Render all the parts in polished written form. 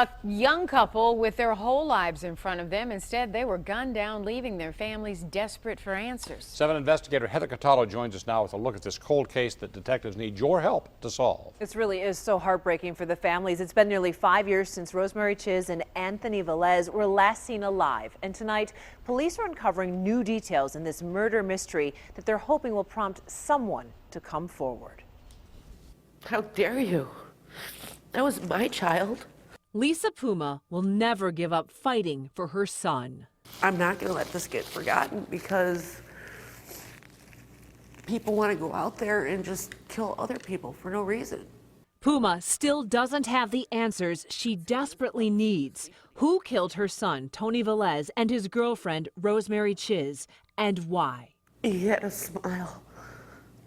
A young couple with their whole lives in front of them. Instead, they were gunned down, leaving their families desperate for answers. 7 investigator Heather Cataldo joins us now with a look at this cold case that detectives need your help to solve. This really is so heartbreaking for the families. It's been nearly 5 years since Rosemary Chiz and Anthony Velez were last seen alive. And tonight, police are uncovering new details in this murder mystery that they're hoping will prompt someone to come forward. How dare you? That was my child. Lisa Puma will never give up fighting for her son. I'm not going to let this get forgotten because people want to go out there and just kill other people for no reason. Puma still doesn't have the answers she desperately needs. Who killed her son, Tony Velez, and his girlfriend, Rosemary Chiz, and why? He had a smile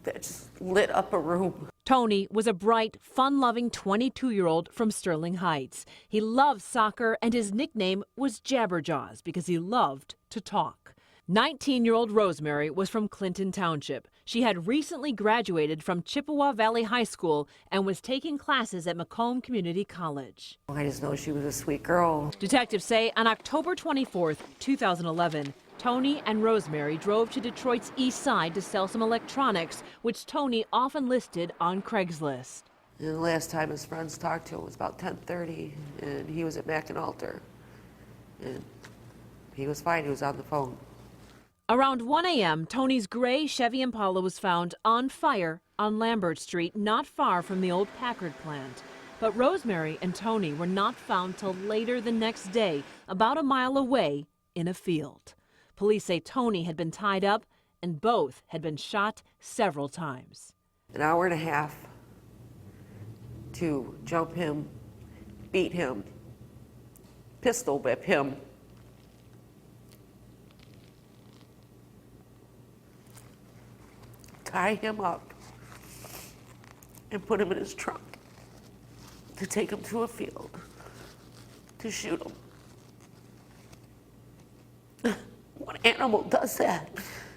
that just lit up a room. Tony was a bright, fun-loving 22-year-old from Sterling Heights. He loved soccer, and his nickname was Jabberjaws because he loved to talk. 19-year-old Rosemary was from Clinton Township. She had recently graduated from Chippewa Valley High School and was taking classes at Macomb Community College. I just know she was a sweet girl. Detectives say on October 24th, 2011, Tony and Rosemary drove to Detroit's east side to sell some electronics, which Tony often listed on Craigslist. And the last time his friends talked to him was about 10:30, and he was at Mac and Alter. And he was fine, he was on the phone. Around 1 a.m., Tony's gray Chevy Impala was found on fire on Lambert Street, not far from the old Packard plant. But Rosemary and Tony were not found till later the next day, about a mile away in a field. Police say Tony had been tied up and both had been shot several times. An hour and a half to jump him, beat him, pistol whip him, tie him up, and put him in his trunk, to take him to a field, to shoot him. What animal does that?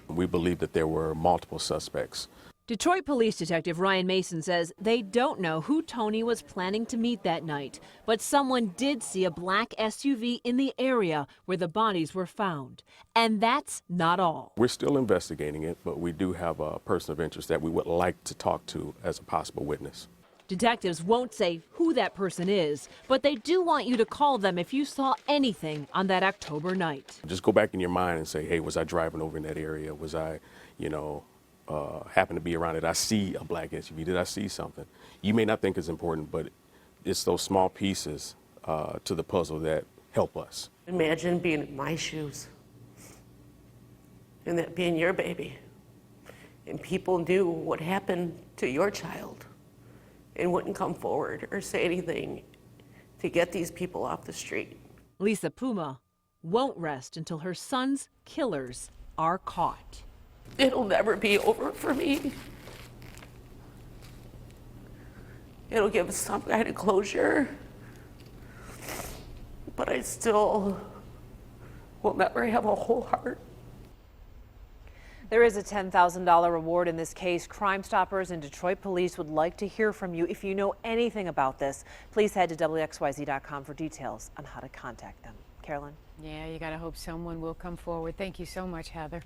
We believe that there were multiple suspects. Detroit Police Detective Ryan Mason says they don't know who Tony was planning to meet that night, but someone did see a black SUV in the area where the bodies were found. And that's not all. We're still investigating it, but we do have a person of interest that we would like to talk to as a possible witness. Detectives won't say who that person is, but they do want you to call them if you saw anything on that October night. Just go back in your mind and say, hey, was I driving over in that area? Was I, happen to be around it? I see a black SUV. Did I see something? You may not think it's important, but it's those small pieces to the puzzle that help us. Imagine being in my shoes and that being your baby, and people knew what happened to your child and wouldn't come forward or say anything to get these people off the street. Lisa Puma won't rest until her son's killers are caught. It'll never be over for me. It'll give us some kind of closure, but I still will never have a whole heart. There is a $10,000 reward in this case. Crime Stoppers and Detroit Police would like to hear from you. If you know anything about this, please head to WXYZ.com for details on how to contact them. Carolyn? Yeah, you got to hope someone will come forward. Thank you so much, Heather.